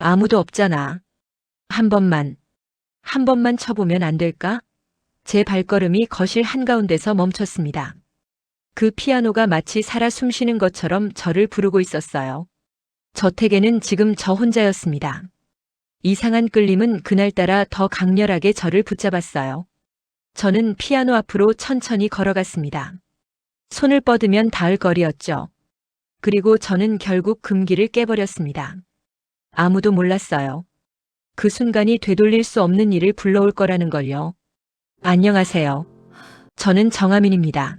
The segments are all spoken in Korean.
아무도 없잖아. 한 번만, 한 번만 쳐보면 안 될까? 제 발걸음이 거실 한가운데서 멈췄습니다. 그 피아노가 마치 살아 숨쉬는 것처럼 저를 부르고 있었어요. 저택에는 지금 저 혼자였습니다. 이상한 끌림은 그날따라 더 강렬하게 저를 붙잡았어요. 저는 피아노 앞으로 천천히 걸어갔습니다. 손을 뻗으면 닿을 거리였죠. 그리고 저는 결국 금기를 깨버렸습니다. 아무도 몰랐어요. 그 순간이 되돌릴 수 없는 일을 불러올 거라는 걸요. 안녕하세요. 저는 정아민입니다.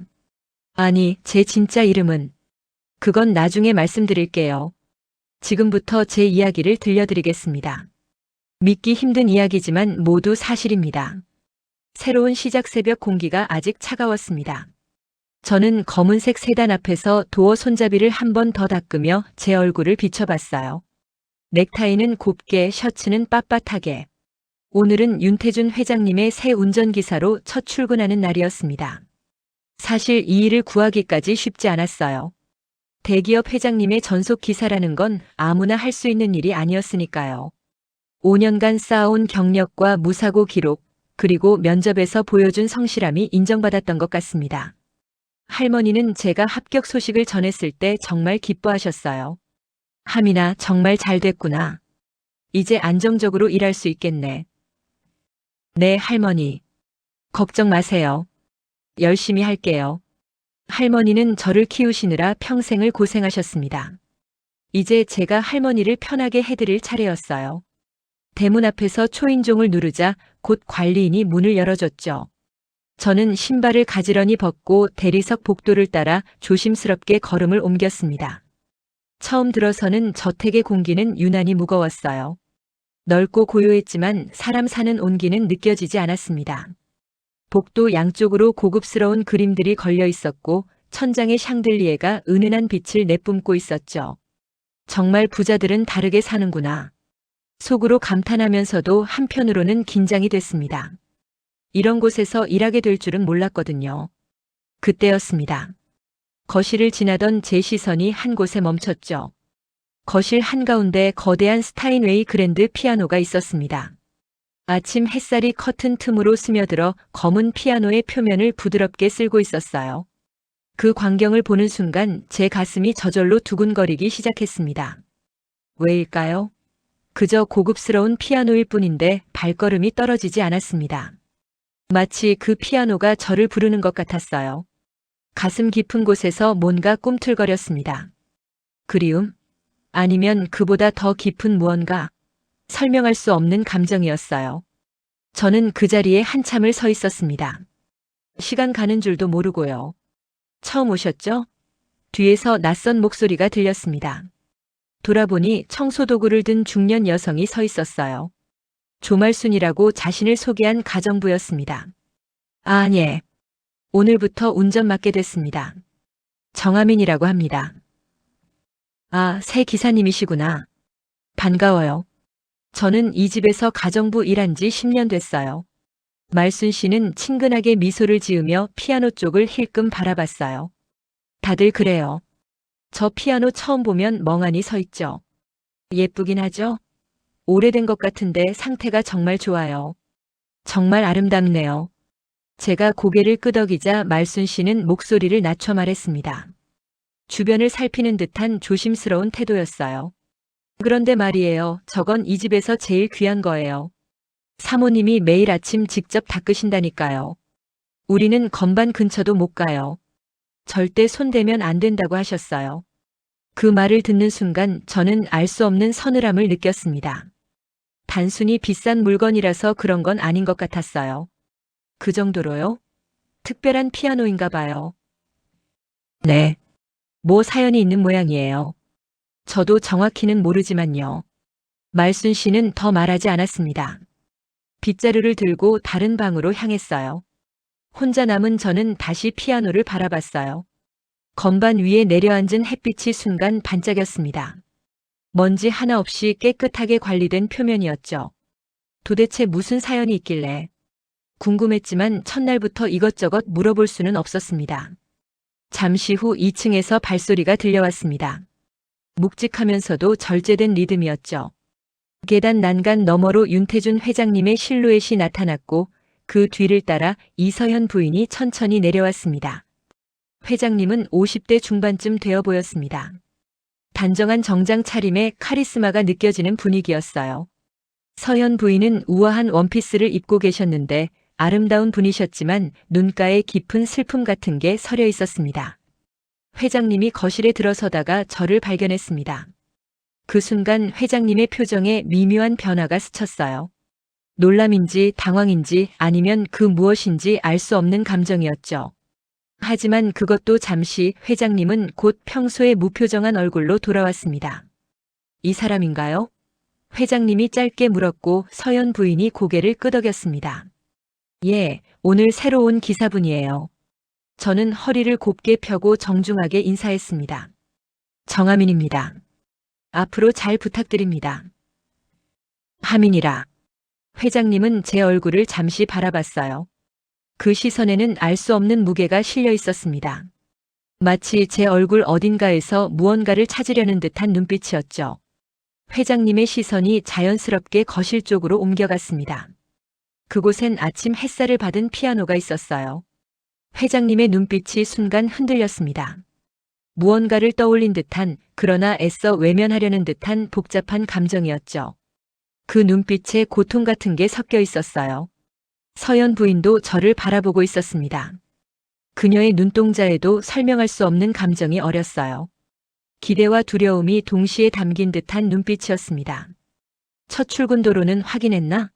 아니, 제 진짜 이름은. 그건 나중에 말씀드릴게요. 지금부터 제 이야기를 들려드리겠습니다. 믿기 힘든 이야기지만 모두 사실입니다. 새로운 시작 새벽 공기가 아직 차가웠습니다. 저는 검은색 세단 앞에서 도어 손잡이를 한 번 더 닦으며 제 얼굴을 비춰봤어요. 넥타이는 곱게, 셔츠는 빳빳하게. 오늘은 윤태준 회장님의 새 운전기사로 첫 출근하는 날이었습니다. 사실 이 일을 구하기까지 쉽지 않았어요. 대기업 회장님의 전속 기사라는 건 아무나 할 수 있는 일이 아니었으니까요. 5년간 쌓아온 경력과 무사고 기록, 그리고 면접에서 보여준 성실함이 인정받았던 것 같습니다. 할머니는 제가 합격 소식을 전했을 때 정말 기뻐하셨어요. 하민아, 정말 잘 됐구나. 이제 안정적으로 일할 수 있겠네. 네, 할머니. 걱정 마세요. 열심히 할게요. 할머니는 저를 키우시느라 평생을 고생하셨습니다. 이제 제가 할머니를 편하게 해드릴 차례였어요. 대문 앞에서 초인종을 누르자 곧 관리인이 문을 열어줬죠. 저는 신발을 가지런히 벗고 대리석 복도를 따라 조심스럽게 걸음을 옮겼습니다. 처음 들어서는 저택의 공기는 유난히 무거웠어요. 넓고 고요했지만 사람 사는 온기는 느껴지지 않았습니다. 복도 양쪽으로 고급스러운 그림들이 걸려 있었고 천장의 샹들리에가 은은한 빛을 내뿜고 있었죠. 정말 부자들은 다르게 사는구나. 속으로 감탄하면서도 한편으로는 긴장이 됐습니다. 이런 곳에서 일하게 될 줄은 몰랐거든요. 그때였습니다. 거실을 지나던 제 시선이 한 곳에 멈췄죠. 거실 한가운데 거대한 스타인웨이 그랜드 피아노가 있었습니다. 아침 햇살이 커튼 틈으로 스며들어 검은 피아노의 표면을 부드럽게 쓸고 있었어요. 그 광경을 보는 순간 제 가슴이 저절로 두근거리기 시작했습니다. 왜일까요? 그저 고급스러운 피아노일 뿐인데 발걸음이 떨어지지 않았습니다. 마치 그 피아노가 저를 부르는 것 같았어요. 가슴 깊은 곳에서 뭔가 꿈틀거렸습니다. 그리움? 아니면 그보다 더 깊은 무언가? 설명할 수 없는 감정이었어요. 저는 그 자리에 한참을 서 있었습니다. 시간 가는 줄도 모르고요. 처음 오셨죠? 뒤에서 낯선 목소리가 들렸습니다. 돌아보니 청소도구를 든 중년 여성이 서 있었어요. 조말순이라고 자신을 소개한 가정부였습니다. 아, 예. 오늘부터 운전 맡게 됐습니다. 정아민이라고 합니다. 아, 새 기사님이시구나. 반가워요. 저는 이 집에서 가정부 일한 지 10년 됐어요. 말순 씨는 친근하게 미소를 지으며 피아노 쪽을 힐끔 바라봤어요. 다들 그래요. 저 피아노 처음 보면 멍하니 서 있죠. 예쁘긴 하죠? 오래된 것 같은데 상태가 정말 좋아요. 정말 아름답네요. 제가 고개를 끄덕이자 말순 씨는 목소리를 낮춰 말했습니다. 주변을 살피는 듯한 조심스러운 태도였어요. 그런데 말이에요. 저건 이 집에서 제일 귀한 거예요. 사모님이 매일 아침 직접 닦으신다니까요. 우리는 건반 근처도 못 가요. 절대 손대면 안 된다고 하셨어요. 그 말을 듣는 순간 저는 알 수 없는 서늘함을 느꼈습니다. 단순히 비싼 물건이라서 그런 건 아닌 것 같았어요. 그 정도로요? 특별한 피아노인가 봐요. 네. 뭐 사연이 있는 모양이에요. 저도 정확히는 모르지만요. 말순 씨는 더 말하지 않았습니다. 빗자루를 들고 다른 방으로 향했어요. 혼자 남은 저는 다시 피아노를 바라봤어요. 건반 위에 내려앉은 햇빛이 순간 반짝였습니다. 먼지 하나 없이 깨끗하게 관리된 표면이었죠. 도대체 무슨 사연이 있길래? 궁금했지만 첫날부터 이것저것 물어볼 수는 없었습니다. 잠시 후 2층에서 발소리가 들려왔습니다. 묵직하면서도 절제된 리듬이었죠. 계단 난간 너머로 윤태준 회장님의 실루엣이 나타났고 그 뒤를 따라 이서현 부인이 천천히 내려왔습니다. 회장님은 50대 중반쯤 되어 보였습니다. 단정한 정장 차림에 카리스마가 느껴지는 분위기였어요. 서현 부인은 우아한 원피스를 입고 계셨는데 아름다운 분이셨지만 눈가에 깊은 슬픔 같은 게 서려 있었습니다. 회장님이 거실에 들어서다가 저를 발견했습니다. 그 순간 회장님의 표정에 미묘한 변화가 스쳤어요. 놀람인지 당황인지 아니면 그 무엇인지 알 수 없는 감정이었죠. 하지만 그것도 잠시 회장님은 곧 평소의 무표정한 얼굴로 돌아왔습니다. 이 사람인가요? 회장님이 짧게 물었고 서현 부인이 고개를 끄덕였습니다. 예, 오늘 새로 온 기사분이에요. 저는 허리를 곱게 펴고 정중하게 인사했습니다. 정하민입니다. 앞으로 잘 부탁드립니다. 하민이라. 회장님은 제 얼굴을 잠시 바라봤어요. 그 시선에는 알 수 없는 무게가 실려 있었습니다. 마치 제 얼굴 어딘가에서 무언가를 찾으려는 듯한 눈빛이었죠. 회장님의 시선이 자연스럽게 거실 쪽으로 옮겨갔습니다. 그곳엔 아침 햇살을 받은 피아노가 있었어요. 회장님의 눈빛이 순간 흔들렸습니다. 무언가를 떠올린 듯한, 그러나 애써 외면하려는 듯한 복잡한 감정이었죠. 그 눈빛에 고통 같은 게 섞여 있었어요. 서연 부인도 저를 바라보고 있었습니다. 그녀의 눈동자에도 설명할 수 없는 감정이 어렸어요. 기대와 두려움이 동시에 담긴 듯한 눈빛이었습니다. 첫 출근 도로는 확인했나?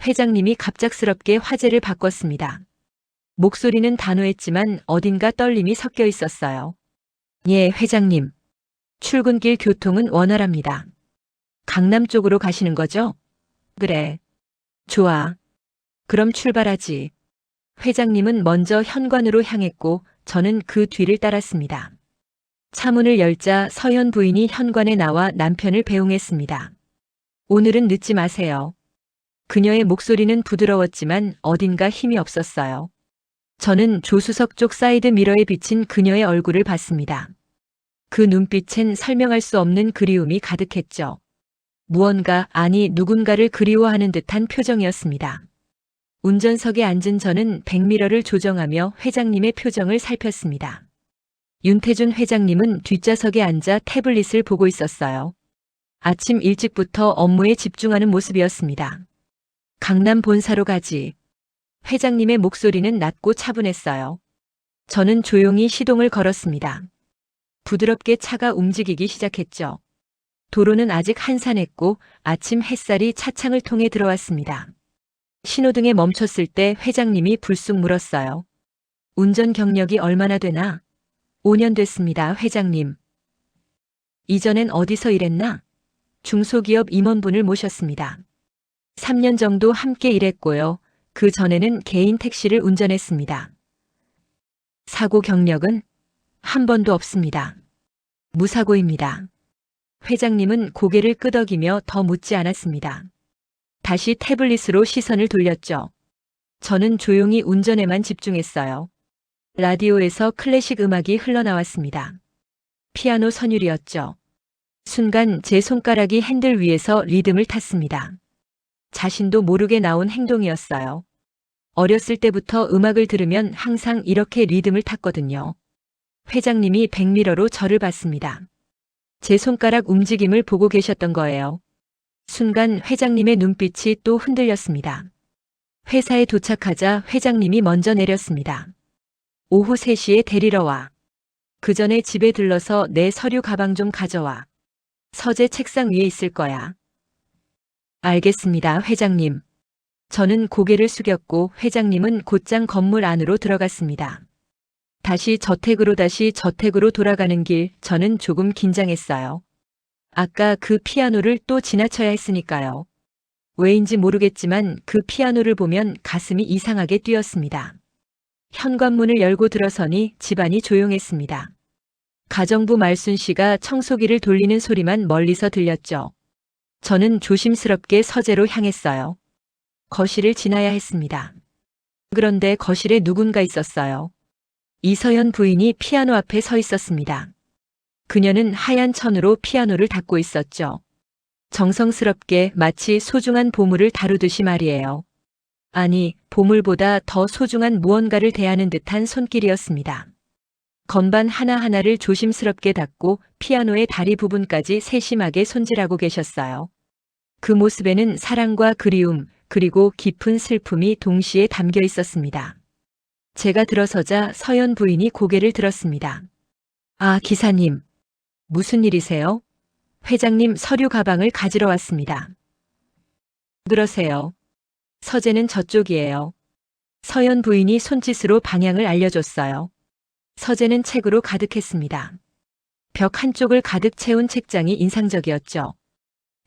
회장님이 갑작스럽게 화제를 바꿨습니다. 목소리는 단호했지만 어딘가 떨림이 섞여 있었어요. 예, 회장님. 출근길 교통은 원활합니다. 강남 쪽으로 가시는 거죠? 그래. 좋아. 그럼 출발하지. 회장님은 먼저 현관으로 향했고 저는 그 뒤를 따랐습니다. 차문을 열자 서현 부인이 현관에 나와 남편을 배웅했습니다. 오늘은 늦지 마세요. 그녀의 목소리는 부드러웠지만 어딘가 힘이 없었어요. 저는 조수석 쪽 사이드 미러에 비친 그녀의 얼굴을 봤습니다. 그 눈빛엔 설명할 수 없는 그리움이 가득했죠. 무언가, 아니 누군가를 그리워하는 듯한 표정이었습니다. 운전석에 앉은 저는 백미러를 조정하며 회장님의 표정을 살폈습니다. 윤태준 회장님은 뒷좌석에 앉아 태블릿을 보고 있었어요. 아침 일찍부터 업무에 집중하는 모습이었습니다. 강남 본사로 가지. 회장님의 목소리는 낮고 차분했어요. 저는 조용히 시동을 걸었습니다. 부드럽게 차가 움직이기 시작했죠. 도로는 아직 한산했고 아침 햇살이 차창을 통해 들어왔습니다. 신호등에 멈췄을 때 회장님이 불쑥 물었어요. 운전 경력이 얼마나 되나? 5년 됐습니다, 회장님. 이전엔 어디서 일했나? 중소기업 임원분을 모셨습니다. 3년 정도 함께 일했고요. 그 전에는 개인 택시를 운전했습니다. 사고 경력은 한 번도 없습니다. 무사고입니다. 회장님은 고개를 끄덕이며 더 묻지 않았습니다. 다시 태블릿으로 시선을 돌렸죠. 저는 조용히 운전에만 집중했어요. 라디오에서 클래식 음악이 흘러나왔습니다. 피아노 선율이었죠. 순간 제 손가락이 핸들 위에서 리듬을 탔습니다. 자신도 모르게 나온 행동이었어요. 어렸을 때부터 음악을 들으면 항상 이렇게 리듬을 탔거든요. 회장님이 백미러로 저를 봤습니다. 제 손가락 움직임을 보고 계셨던 거예요. 순간 회장님의 눈빛이 또 흔들렸습니다. 회사에 도착하자 회장님이 먼저 내렸습니다. 오후 3시에 데리러 와. 그 전에 집에 들러서 내 서류 가방 좀 가져와. 서재 책상 위에 있을 거야. 알겠습니다, 회장님. 저는 고개를 숙였고 회장님은 곧장 건물 안으로 들어갔습니다. 다시 저택으로 돌아가는 길, 저는 조금 긴장했어요. 아까 그 피아노를 또 지나쳐야 했으니까요. 왜인지 모르겠지만 그 피아노를 보면 가슴이 이상하게 뛰었습니다. 현관문을 열고 들어서니 집안이 조용했습니다. 가정부 말순 씨가 청소기를 돌리는 소리만 멀리서 들렸죠. 저는 조심스럽게 서재로 향했어요. 거실을 지나야 했습니다. 그런데 거실에 누군가 있었어요. 이서연 부인이 피아노 앞에 서 있었습니다. 그녀는 하얀 천으로 피아노를 닦고 있었죠. 정성스럽게 마치 소중한 보물을 다루듯이 말이에요. 아니, 보물보다 더 소중한 무언가를 대하는 듯한 손길이었습니다. 건반 하나하나를 조심스럽게 닦고 피아노의 다리 부분까지 세심하게 손질하고 계셨어요. 그 모습에는 사랑과 그리움, 그리고 깊은 슬픔이 동시에 담겨 있었습니다. 제가 들어서자 서연 부인이 고개를 들었습니다. 아, 기사님. 무슨 일이세요? 회장님 서류 가방을 가지러 왔습니다. 그러세요. 서재는 저쪽이에요. 서연 부인이 손짓으로 방향을 알려줬어요. 서재는 책으로 가득했습니다. 벽 한쪽을 가득 채운 책장이 인상적이었죠.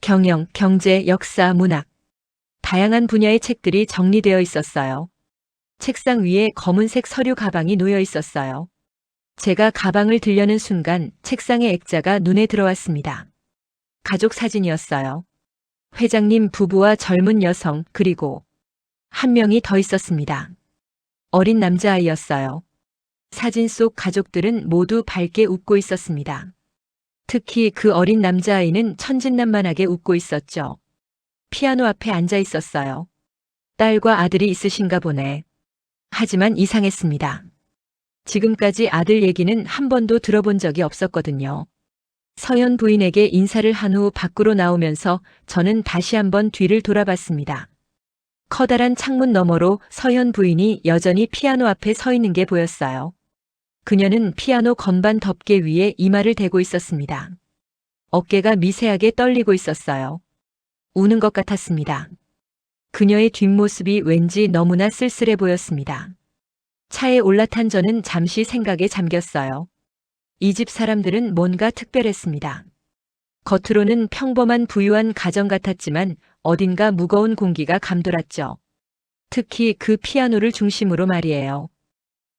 경영, 경제, 역사, 문학. 다양한 분야의 책들이 정리되어 있었어요. 책상 위에 검은색 서류 가방이 놓여 있었어요. 제가 가방을 들려는 순간 책상의 액자가 눈에 들어왔습니다. 가족 사진이었어요. 회장님 부부와 젊은 여성, 그리고 한 명이 더 있었습니다. 어린 남자아이였어요. 사진 속 가족들은 모두 밝게 웃고 있었습니다. 특히 그 어린 남자아이는 천진난만하게 웃고 있었죠. 피아노 앞에 앉아 있었어요. 딸과 아들이 있으신가 보네. 하지만 이상했습니다. 지금까지 아들 얘기는 한 번도 들어본 적이 없었거든요. 서연 부인에게 인사를 한 후 밖으로 나오면서 저는 다시 한번 뒤를 돌아봤습니다. 커다란 창문 너머로 서연 부인이 여전히 피아노 앞에 서 있는 게 보였어요. 그녀는 피아노 건반 덮개 위에 이마를 대고 있었습니다. 어깨가 미세하게 떨리고 있었어요. 우는 것 같았습니다. 그녀의 뒷모습이 왠지 너무나 쓸쓸해 보였습니다. 차에 올라탄 저는 잠시 생각에 잠겼어요. 이 집 사람들은 뭔가 특별했습니다. 겉으로는 평범한 부유한 가정 같았지만 어딘가 무거운 공기가 감돌았죠. 특히 그 피아노를 중심으로 말이에요.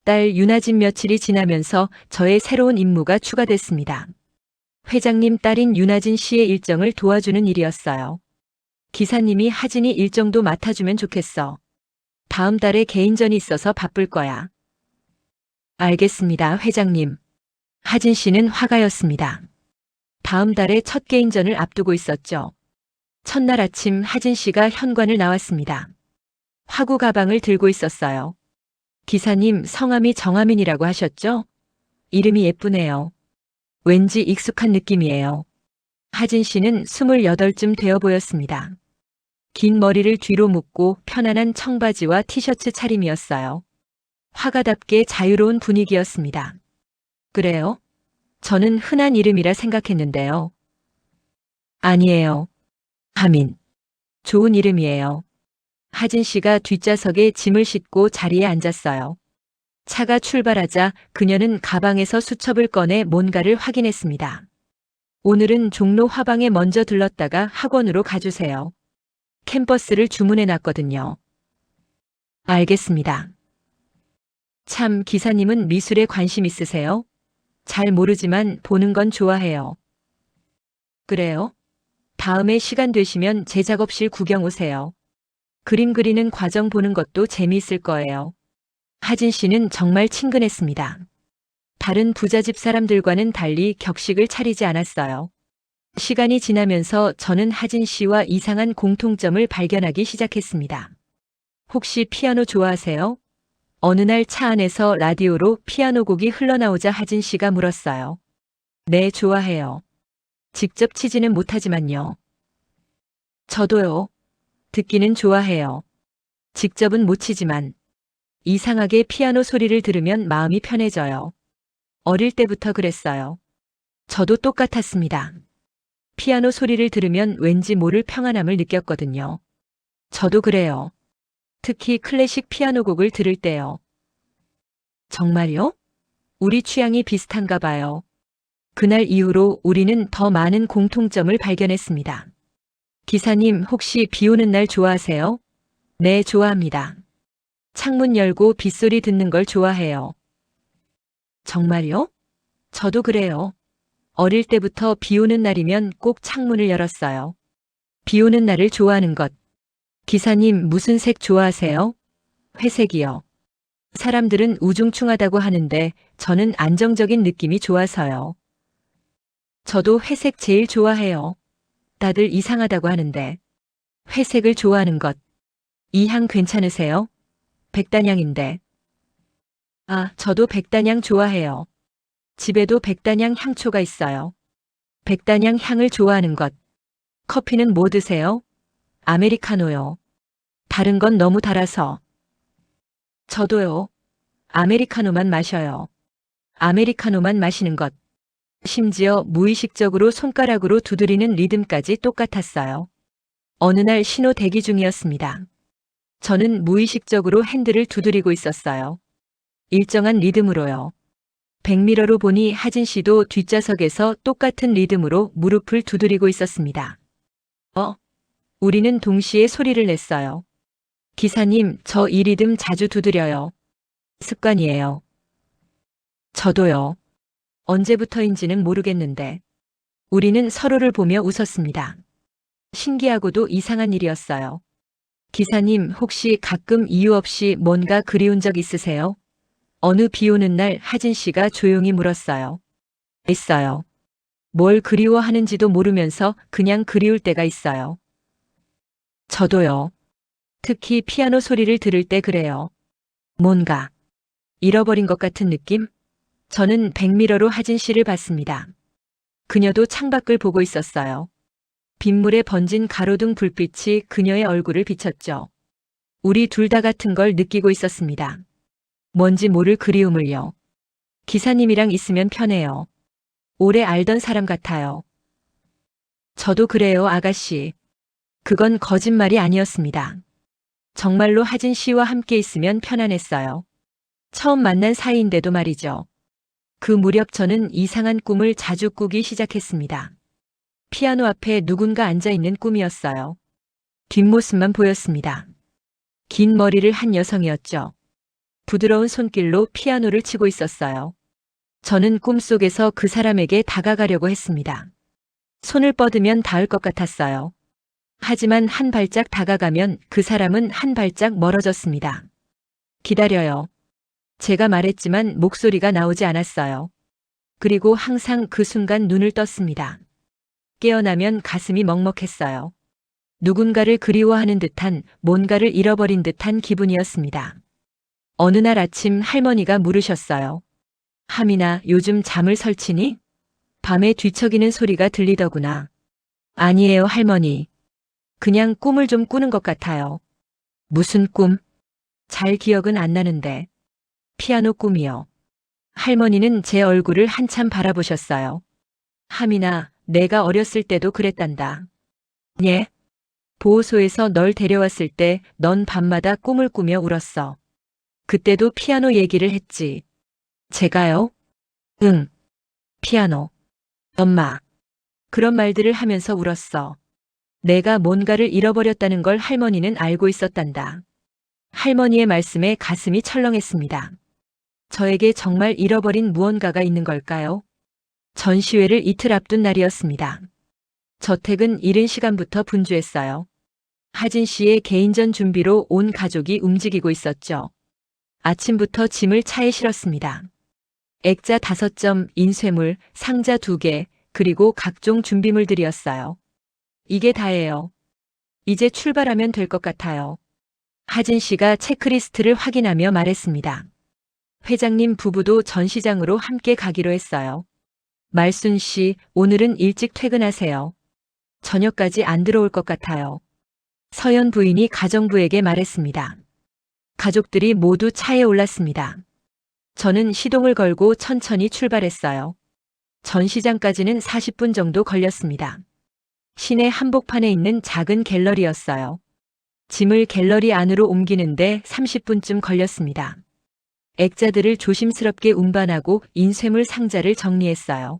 딸 유나진 며칠이 지나면서 저의 새로운 임무가 추가됐습니다. 회장님 딸인 유나진 씨의 일정을 도와주는 일이었어요. 기사님이 하진이 일정도 맡아주면 좋겠어. 다음 달에 개인전이 있어서 바쁠 거야. 알겠습니다, 회장님. 하진 씨는 화가였습니다. 다음 달에 첫 개인전을 앞두고 있었죠. 첫날 아침 하진 씨가 현관을 나왔습니다. 화구 가방을 들고 있었어요. 기사님 성함이 정하민이라고 하셨죠? 이름이 예쁘네요. 왠지 익숙한 느낌이에요. 하진 씨는 28쯤 되어 보였습니다. 긴 머리를 뒤로 묶고 편안한 청바지와 티셔츠 차림이었어요. 화가답게 자유로운 분위기였습니다. 그래요? 저는 흔한 이름이라 생각했는데요. 아니에요. 하민. 좋은 이름이에요. 하진 씨가 뒷좌석에 짐을 싣고 자리에 앉았어요. 차가 출발하자 그녀는 가방에서 수첩을 꺼내 뭔가를 확인했습니다. 오늘은 종로 화방에 먼저 들렀다가 학원으로 가주세요. 캠퍼스를 주문해 놨거든요. 알겠습니다. 참 기사님은 미술에 관심 있으세요? 잘 모르지만 보는 건 좋아해요. 그래요? 다음에 시간 되시면 제 작업실 구경 오세요. 그림 그리는 과정 보는 것도 재미있을 거예요. 하진 씨는 정말 친근했습니다. 다른 부잣집 사람들과는 달리 격식을 차리지 않았어요. 시간이 지나면서 저는 하진 씨와 이상한 공통점을 발견하기 시작했습니다. 혹시 피아노 좋아하세요? 어느 날 차 안에서 라디오로 피아노 곡이 흘러나오자 하진 씨가 물었어요. 네, 좋아해요. 직접 치지는 못하지만요. 저도요. 듣기는 좋아해요. 직접은 못 치지만 이상하게 피아노 소리를 들으면 마음이 편해져요. 어릴 때부터 그랬어요. 저도 똑같았습니다. 피아노 소리를 들으면 왠지 모를 평안함을 느꼈거든요. 저도 그래요. 특히 클래식 피아노 곡을 들을 때요. 정말요? 우리 취향이 비슷한가 봐요. 그날 이후로 우리는 더 많은 공통점을 발견했습니다. 기사님 혹시 비 오는 날 좋아하세요? 네, 좋아합니다. 창문 열고 빗소리 듣는 걸 좋아해요. 정말요? 저도 그래요. 어릴 때부터 비 오는 날이면 꼭 창문을 열었어요. 비 오는 날을 좋아하는 것. 기사님 무슨 색 좋아하세요? 회색이요. 사람들은 우중충하다고 하는데 저는 안정적인 느낌이 좋아서요. 저도 회색 제일 좋아해요. 다들 이상하다고 하는데. 회색을 좋아하는 것. 이 향 괜찮으세요? 백단향인데. 아, 저도 백단향 좋아해요. 집에도 백단향 향초가 있어요. 백단향 향을 좋아하는 것. 커피는 뭐 드세요? 아메리카노요. 다른 건 너무 달아서. 저도요. 아메리카노만 마셔요. 아메리카노만 마시는 것. 심지어 무의식적으로 손가락으로 두드리는 리듬까지 똑같았어요. 어느 날 신호 대기 중이었습니다. 저는 무의식적으로 핸들을 두드리고 있었어요. 일정한 리듬으로요. 백미러로 보니 하진 씨도 뒷좌석에서 똑같은 리듬으로 무릎을 두드리고 있었습니다. 우리는 동시에 소리를 냈어요. 기사님, 저 이 리듬 자주 두드려요. 습관이에요. 저도요. 언제부터인지는 모르겠는데. 우리는 서로를 보며 웃었습니다. 신기하고도 이상한 일이었어요. 기사님, 혹시 가끔 이유 없이 뭔가 그리운 적 있으세요? 어느 비 오는 날 하진 씨가 조용히 물었어요. 있어요. 뭘 그리워하는지도 모르면서 그냥 그리울 때가 있어요. 저도요. 특히 피아노 소리를 들을 때 그래요. 뭔가 잃어버린 것 같은 느낌? 저는 백미러로 하진 씨를 봤습니다. 그녀도 창밖을 보고 있었어요. 빗물에 번진 가로등 불빛이 그녀의 얼굴을 비쳤죠. 우리 둘 다 같은 걸 느끼고 있었습니다. 뭔지 모를 그리움을요. 기사님이랑 있으면 편해요. 오래 알던 사람 같아요. 저도 그래요, 아가씨. 그건 거짓말이 아니었습니다. 정말로 하진 씨와 함께 있으면 편안했어요. 처음 만난 사이인데도 말이죠. 그 무렵 저는 이상한 꿈을 자주 꾸기 시작했습니다. 피아노 앞에 누군가 앉아있는 꿈이었어요. 뒷모습만 보였습니다. 긴 머리를 한 여성이었죠. 부드러운 손길로 피아노를 치고 있었어요. 저는 꿈속에서 그 사람에게 다가가려고 했습니다. 손을 뻗으면 닿을 것 같았어요. 하지만 한 발짝 다가가면 그 사람은 한 발짝 멀어졌습니다. 기다려요. 제가 말했지만 목소리가 나오지 않았어요. 그리고 항상 그 순간 눈을 떴습니다. 깨어나면 가슴이 먹먹했어요. 누군가를 그리워하는 듯한, 뭔가를 잃어버린 듯한 기분이었습니다. 어느 날 아침 할머니가 물으셨어요. 하민아, 요즘 잠을 설치니? 밤에 뒤척이는 소리가 들리더구나. 아니에요, 할머니. 그냥 꿈을 좀 꾸는 것 같아요. 무슨 꿈? 잘 기억은 안 나는데. 피아노 꿈이요. 할머니는 제 얼굴을 한참 바라보셨어요. 하민아, 내가 어렸을 때도 그랬단다. 예? 보호소에서 널 데려왔을 때 넌 밤마다 꿈을 꾸며 울었어. 그때도 피아노 얘기를 했지. 제가요? 응. 피아노. 엄마. 그런 말들을 하면서 울었어. 내가 뭔가를 잃어버렸다는 걸 할머니는 알고 있었단다. 할머니의 말씀에 가슴이 철렁했습니다. 저에게 정말 잃어버린 무언가가 있는 걸까요? 전시회를 이틀 앞둔 날이었습니다. 저택은 이른 시간부터 분주했어요. 하진 씨의 개인전 준비로 온 가족이 움직이고 있었죠. 아침부터 짐을 차에 실었습니다. 액자 5점, 인쇄물, 상자 2개, 그리고 각종 준비물들이었어요. 이게 다예요. 이제 출발하면 될 것 같아요. 하진 씨가 체크리스트를 확인하며 말했습니다. 회장님 부부도 전시장으로 함께 가기로 했어요. 말순 씨, 오늘은 일찍 퇴근하세요. 저녁까지 안 들어올 것 같아요. 서연 부인이 가정부에게 말했습니다. 가족들이 모두 차에 올랐습니다. 저는 시동을 걸고 천천히 출발했어요. 전시장까지는 40분 정도 걸렸습니다. 시내 한복판에 있는 작은 갤러리였어요. 짐을 갤러리 안으로 옮기는데 30분쯤 걸렸습니다. 액자들을 조심스럽게 운반하고 인쇄물 상자를 정리했어요.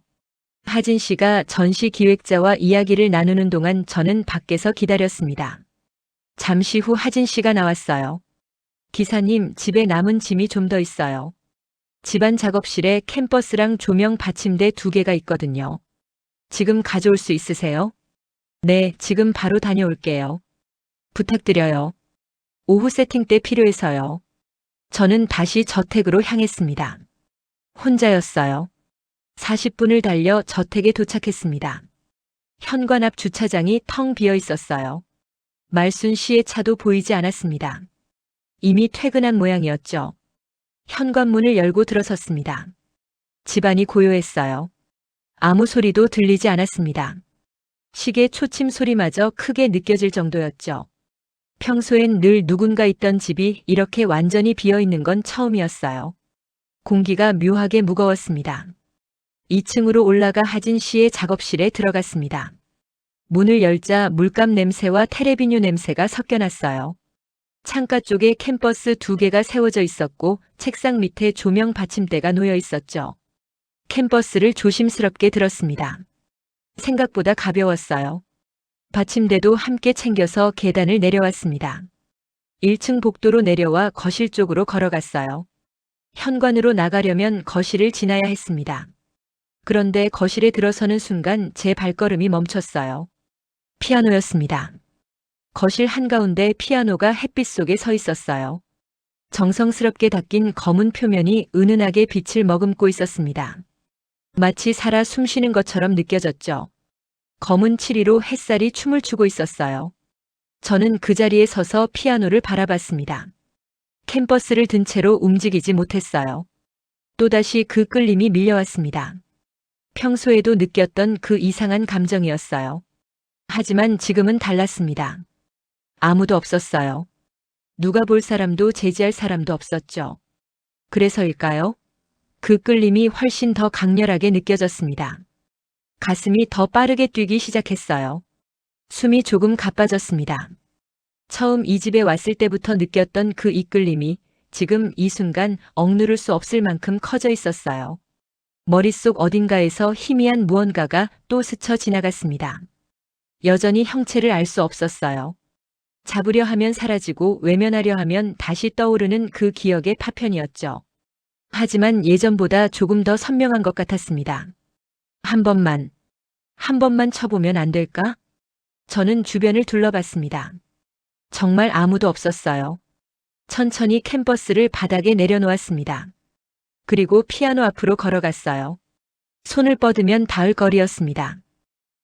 하진 씨가 전시 기획자와 이야기를 나누는 동안 저는 밖에서 기다렸습니다. 잠시 후 하진 씨가 나왔어요. 기사님, 집에 남은 짐이 좀 더 있어요. 집안 작업실에 캠퍼스랑 조명 받침대 2개가 있거든요. 지금 가져올 수 있으세요? 네, 지금 바로 다녀올게요. 부탁드려요. 오후 세팅 때 필요해서요. 저는 다시 저택으로 향했습니다. 혼자였어요. 40분을 달려 저택에 도착했습니다. 현관 앞 주차장이 텅 비어 있었어요. 말순 씨의 차도 보이지 않았습니다. 이미 퇴근한 모양이었죠. 현관문을 열고 들어섰습니다. 집안이 고요했어요. 아무 소리도 들리지 않았습니다. 시계 초침 소리마저 크게 느껴질 정도였죠. 평소엔 늘 누군가 있던 집이 이렇게 완전히 비어 있는 건 처음이었어요. 공기가 묘하게 무거웠습니다. 2층으로 올라가 하진 씨의 작업실에 들어갔습니다. 문을 열자 물감 냄새와 테레비뉴 냄새가 섞여났어요. 창가 쪽에 캔버스 2개가 세워져 있었고 책상 밑에 조명 받침대가 놓여 있었죠. 캔버스를 조심스럽게 들었습니다. 생각보다 가벼웠어요. 받침대도 함께 챙겨서 계단을 내려왔습니다. 1층 복도로 내려와 거실 쪽으로 걸어갔어요. 현관으로 나가려면 거실을 지나야 했습니다. 그런데 거실에 들어서는 순간 제 발걸음이 멈췄어요. 피아노였습니다. 거실 한가운데 피아노가 햇빛 속에 서 있었어요. 정성스럽게 닦인 검은 표면이 은은하게 빛을 머금고 있었습니다. 마치 살아 숨쉬는 것처럼 느껴졌죠. 검은 칠이로 햇살이 춤을 추고 있었어요. 저는 그 자리에 서서 피아노를 바라봤습니다. 캔버스를 든 채로 움직이지 못했어요. 또다시 그 끌림이 밀려왔습니다. 평소에도 느꼈던 그 이상한 감정이었어요. 하지만 지금은 달랐습니다. 아무도 없었어요. 누가 볼 사람도 제지할 사람도 없었죠. 그래서일까요? 그 끌림이 훨씬 더 강렬하게 느껴졌습니다. 가슴이 더 빠르게 뛰기 시작했어요. 숨이 조금 가빠졌습니다. 처음 이 집에 왔을 때부터 느꼈던 그 이끌림이 지금 이 순간 억누를 수 없을 만큼 커져 있었어요. 머릿속 어딘가에서 희미한 무언가가 또 스쳐 지나갔습니다. 여전히 형체를 알 수 없었어요. 잡으려 하면 사라지고 외면하려 하면 다시 떠오르는 그 기억의 파편이었죠. 하지만 예전보다 조금 더 선명한 것 같았습니다. 한 번만 쳐보면 안 될까? 저는 주변을 둘러봤습니다. 정말 아무도 없었어요. 천천히 캔버스를 바닥에 내려놓았습니다. 그리고 피아노 앞으로 걸어갔어요. 손을 뻗으면 닿을 거리였습니다.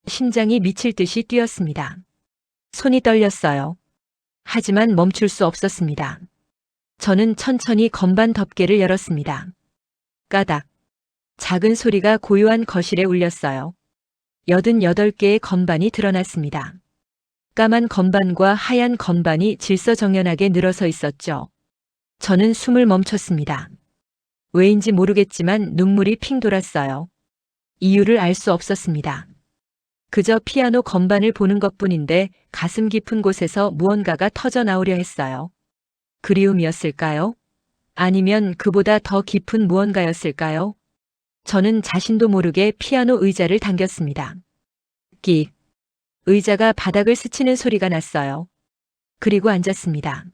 심장이 미칠 듯이 뛰었습니다. 손이 떨렸어요. 하지만 멈출 수 없었습니다. 저는 천천히 건반 덮개를 열었습니다. 까닥. 작은 소리가 고요한 거실에 울렸어요. 88개의 건반이 드러났습니다. 까만 건반과 하얀 건반이 질서정연하게 늘어서 있었죠. 저는 숨을 멈췄습니다. 왜인지 모르겠지만 눈물이 핑 돌았어요. 이유를 알 수 없었습니다. 그저 피아노 건반을 보는 것뿐인데 가슴 깊은 곳에서 무언가가 터져 나오려 했어요. 그리움이었을까요? 아니면 그보다 더 깊은 무언가였을까요? 저는 자신도 모르게 피아노 의자를 당겼습니다. 끽. 의자가 바닥을 스치는 소리가 났어요. 그리고 앉았습니다.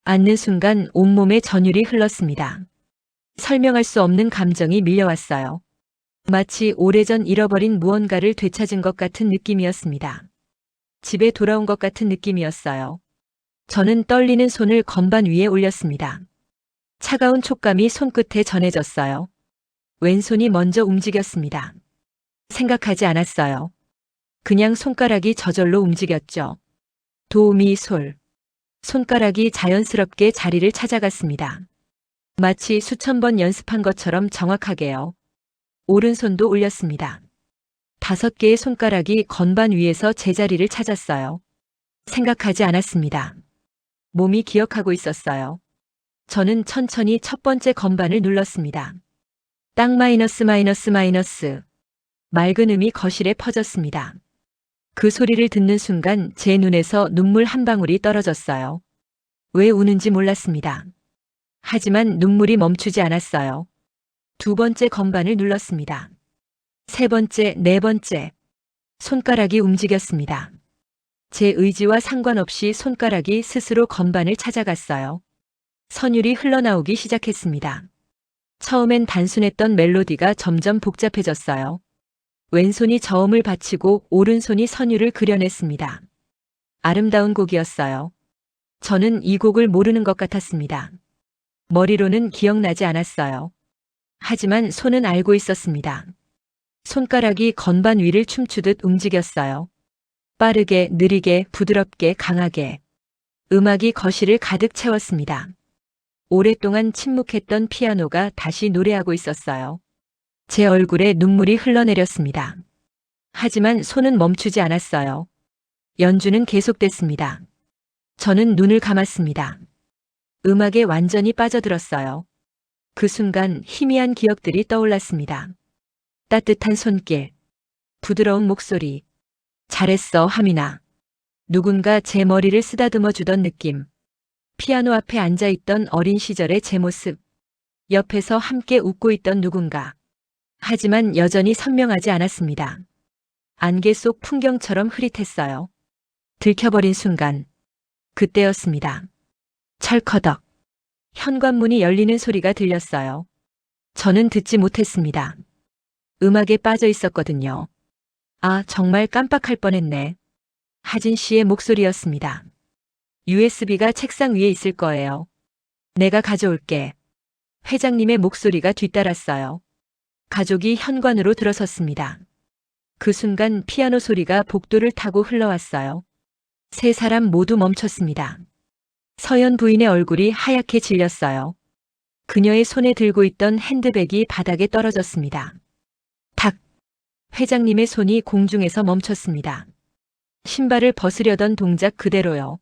앉는 순간 온몸에 전율이 흘렀습니다. 설명할 수 없는 감정이 밀려왔어요. 마치 오래전 잃어버린 무언가를 되찾은 것 같은 느낌이었습니다. 집에 돌아온 것 같은 느낌이었어요. 저는 떨리는 손을 건반 위에 올렸습니다. 차가운 촉감이 손끝에 전해졌어요. 왼손이 먼저 움직였습니다. 생각하지 않았어요. 그냥 손가락이 저절로 움직였죠. 도, 미, 솔. 손가락이 자연스럽게 자리를 찾아갔습니다. 마치 수천 번 연습한 것처럼 정확하게요. 오른손도 올렸습니다. 5개의 손가락이 건반 위에서 제자리를 찾았어요. 생각하지 않았습니다. 몸이 기억하고 있었어요. 저는 천천히 첫 번째 건반을 눌렀습니다. 딱 마이너스 마이너스 마이너스. 맑은 음이 거실에 퍼졌습니다. 그 소리를 듣는 순간 제 눈에서 눈물 한 방울이 떨어졌어요. 왜 우는지 몰랐습니다. 하지만 눈물이 멈추지 않았어요. 2번째 건반을 눌렀습니다. 3번째, 4번째. 손가락이 움직였습니다. 제 의지와 상관없이 손가락이 스스로 건반을 찾아갔어요. 선율이 흘러나오기 시작했습니다. 처음엔 단순했던 멜로디가 점점 복잡해졌어요. 왼손이 저음을 받치고 오른손이 선율을 그려냈습니다. 아름다운 곡이었어요. 저는 이 곡을 모르는 것 같았습니다. 머리로는 기억나지 않았어요. 하지만 손은 알고 있었습니다. 손가락이 건반 위를 춤추듯 움직였어요. 빠르게, 느리게, 부드럽게, 강하게. 음악이 거실을 가득 채웠습니다. 오랫동안 침묵했던 피아노가 다시 노래하고 있었어요. 제 얼굴에 눈물이 흘러내렸습니다. 하지만 손은 멈추지 않았어요. 연주는 계속됐습니다. 저는 눈을 감았습니다. 음악에 완전히 빠져들었어요. 그 순간 희미한 기억들이 떠올랐습니다. 따뜻한 손길, 부드러운 목소리, 잘했어, 하민아. 누군가 제 머리를 쓰다듬어 주던 느낌, 피아노 앞에 앉아있던 어린 시절의 제 모습, 옆에서 함께 웃고 있던 누군가. 하지만 여전히 선명하지 않았습니다. 안개 속 풍경처럼 흐릿했어요. 들켜버린 순간, 그때였습니다. 철커덕. 현관문이 열리는 소리가 들렸어요. 저는 듣지 못했습니다. 음악에 빠져 있었거든요. 아, 정말 깜빡할 뻔했네. 하진 씨의 목소리였습니다. USB가 책상 위에 있을 거예요. 내가 가져올게. 회장님의 목소리가 뒤따랐어요. 가족이 현관으로 들어섰습니다. 그 순간 피아노 소리가 복도를 타고 흘러왔어요. 세 사람 모두 멈췄습니다. 서연 부인의 얼굴이 하얗게 질렸어요. 그녀의 손에 들고 있던 핸드백이 바닥에 떨어졌습니다. 탁! 회장님의 손이 공중에서 멈췄습니다. 신발을 벗으려던 동작 그대로요.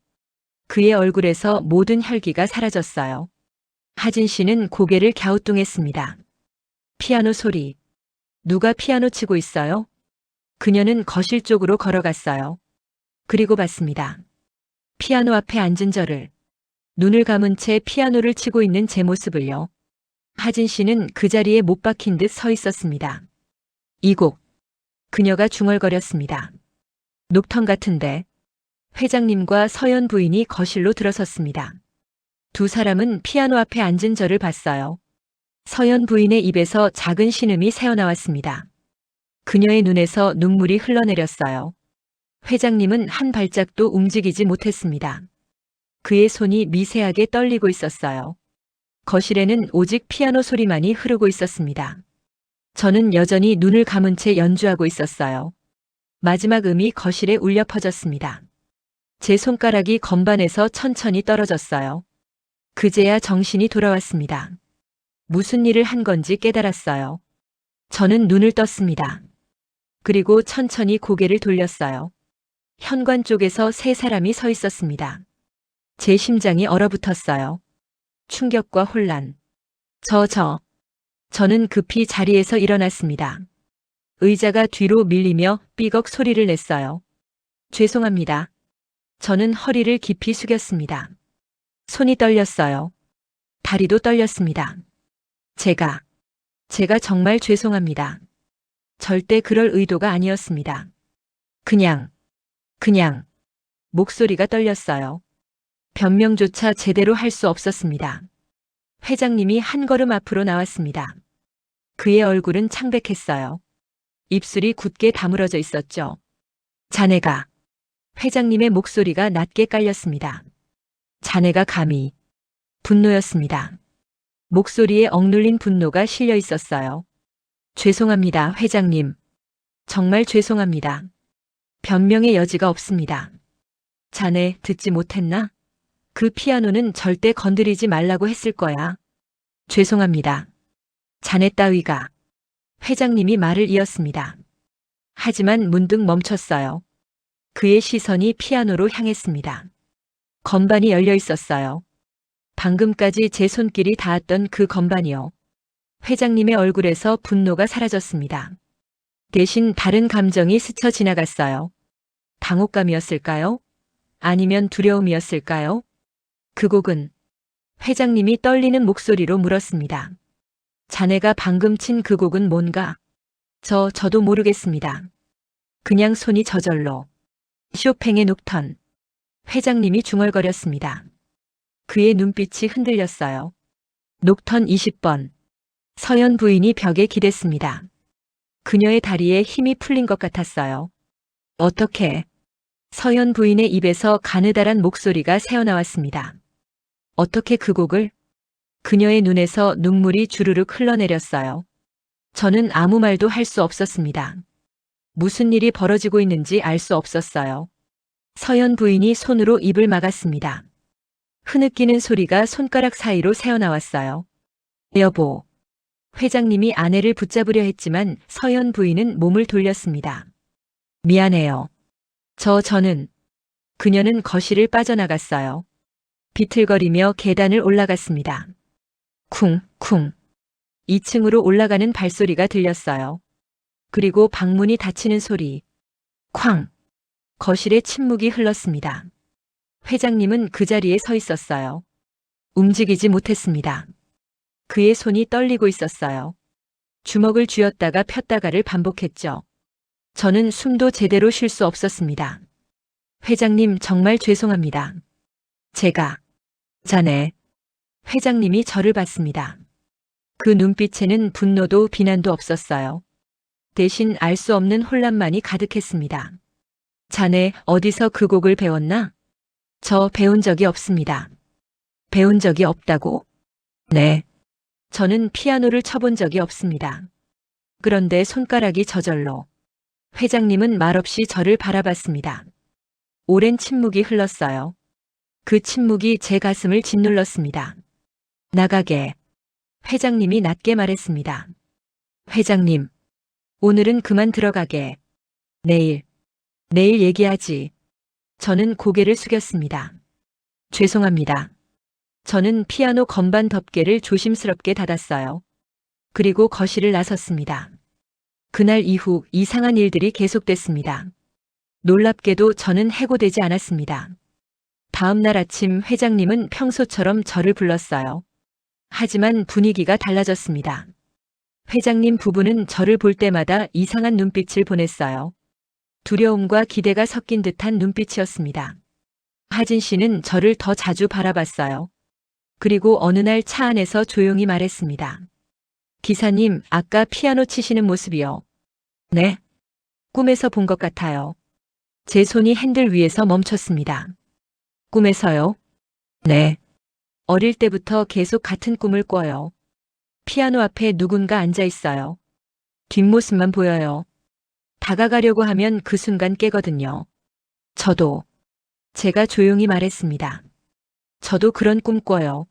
그의 얼굴에서 모든 혈기가 사라졌어요. 하진 씨는 고개를 갸우뚱했습니다. 피아노 소리. 누가 피아노 치고 있어요? 그녀는 거실 쪽으로 걸어갔어요. 그리고 봤습니다. 피아노 앞에 앉은 저를. 눈을 감은 채 피아노를 치고 있는 제 모습을요. 하진 씨는 그 자리에 못 박힌 듯 서 있었습니다. 이 곡. 그녀가 중얼거렸습니다. 녹턴 같은데. 회장님과 서연 부인이 거실로 들어섰습니다. 두 사람은 피아노 앞에 앉은 저를 봤어요. 서연 부인의 입에서 작은 신음이 새어나왔습니다. 그녀의 눈에서 눈물이 흘러내렸어요. 회장님은 한 발짝도 움직이지 못했습니다. 그의 손이 미세하게 떨리고 있었어요. 거실에는 오직 피아노 소리만이 흐르고 있었습니다. 저는 여전히 눈을 감은 채 연주하고 있었어요. 마지막 음이 거실에 울려 퍼졌습니다. 제 손가락이 건반에서 천천히 떨어졌어요. 그제야 정신이 돌아왔습니다. 무슨 일을 한 건지 깨달았어요. 저는 눈을 떴습니다. 그리고 천천히 고개를 돌렸어요. 현관 쪽에서 세 사람이 서 있었습니다. 제 심장이 얼어붙었어요. 충격과 혼란. 저는 급히 자리에서 일어났습니다. 의자가 뒤로 밀리며 삐걱 소리를 냈어요. 죄송합니다. 저는 허리를 깊이 숙였습니다. 손이 떨렸어요. 다리도 떨렸습니다. 제가 정말 죄송합니다. 절대 그럴 의도가 아니었습니다. 그냥. 목소리가 떨렸어요. 변명조차 제대로 할 수 없었습니다. 회장님이 한 걸음 앞으로 나왔습니다. 그의 얼굴은 창백했어요. 입술이 굳게 다물어져 있었죠. 자네가. 회장님의 목소리가 낮게 깔렸습니다. 자네가 감히. 분노였습니다. 목소리에 억눌린 분노가 실려 있었어요. 죄송합니다, 회장님. 정말 죄송합니다. 변명의 여지가 없습니다. 자네 듣지 못했나? 그 피아노는 절대 건드리지 말라고 했을 거야. 죄송합니다. 자네 따위가. 회장님이 말을 이었습니다. 하지만 문득 멈췄어요. 그의 시선이 피아노로 향했습니다. 건반이 열려 있었어요. 방금까지 제 손길이 닿았던 그 건반이요. 회장님의 얼굴에서 분노가 사라졌습니다. 대신 다른 감정이 스쳐 지나갔어요. 당혹감이었을까요? 아니면 두려움이었을까요? 그 곡은. 회장님이 떨리는 목소리로 물었습니다. 자네가 방금 친 그 곡은 뭔가? 저도 모르겠습니다. 그냥 손이 저절로. 쇼팽의 녹턴. 회장님이 중얼거렸습니다. 그의 눈빛이 흔들렸어요. 녹턴 20번. 서연 부인이 벽에 기댔습니다. 그녀의 다리에 힘이 풀린 것 같았어요. 어떻게? 서연 부인의 입에서 가느다란 목소리가 새어나왔습니다. 어떻게 그 곡을? 그녀의 눈에서 눈물이 주르륵 흘러내렸어요. 저는 아무 말도 할 수 없었습니다. 무슨 일이 벌어지고 있는지 알 수 없었어요. 서연 부인이 손으로 입을 막았습니다. 흐느끼는 소리가 손가락 사이로 새어나왔어요. 여보. 회장님이 아내를 붙잡으려 했지만 서연 부인은 몸을 돌렸습니다. 미안해요. 저는. 그녀는 거실을 빠져나갔어요. 비틀거리며 계단을 올라갔습니다. 쿵쿵. 2층으로 올라가는 발소리가 들렸어요. 그리고 방문이 닫히는 소리. 쾅. 거실에 침묵이 흘렀습니다. 회장님은 그 자리에 서 있었어요. 움직이지 못했습니다. 그의 손이 떨리고 있었어요. 주먹을 쥐었다가 폈다가를 반복했죠. 저는 숨도 제대로 쉴 수 없었습니다. 회장님 정말 죄송합니다. 제가. 자네. 회장님이 저를 봤습니다. 그 눈빛에는 분노도 비난도 없었어요. 대신 알 수 없는 혼란만이 가득했습니다. 자네 어디서 그 곡을 배웠나? 저 배운 적이 없습니다. 배운 적이 없다고? 네. 저는 피아노를 쳐본 적이 없습니다. 그런데 손가락이 저절로. 회장님은 말없이 저를 바라봤습니다. 오랜 침묵이 흘렀어요. 그 침묵이 제 가슴을 짓눌렀습니다. 나가게. 회장님이 낮게 말했습니다. 회장님. 오늘은 그만 들어가게. 내일 얘기하지. 저는 고개를 숙였습니다. 죄송합니다. 저는 피아노 건반 덮개를 조심스럽게 닫았어요. 그리고 거실을 나섰습니다. 그날 이후 이상한 일들이 계속됐습니다. 놀랍게도 저는 해고되지 않았습니다. 다음 날 아침 회장님은 평소처럼 저를 불렀어요. 하지만 분위기가 달라졌습니다. 회장님 부부는 저를 볼 때마다 이상한 눈빛을 보냈어요. 두려움과 기대가 섞인 듯한 눈빛이었습니다. 하진 씨는 저를 더 자주 바라봤어요. 그리고 어느 날 차 안에서 조용히 말했습니다. 기사님, 아까 피아노 치시는 모습이요. 네. 꿈에서 본 것 같아요. 제 손이 핸들 위에서 멈췄습니다. 꿈에서요? 네. 어릴 때부터 계속 같은 꿈을 꿔요. 피아노 앞에 누군가 앉아 있어요. 뒷모습만 보여요. 다가가려고 하면 그 순간 깨거든요. 저도. 제가 조용히 말했습니다. 저도 그런 꿈 꿔요.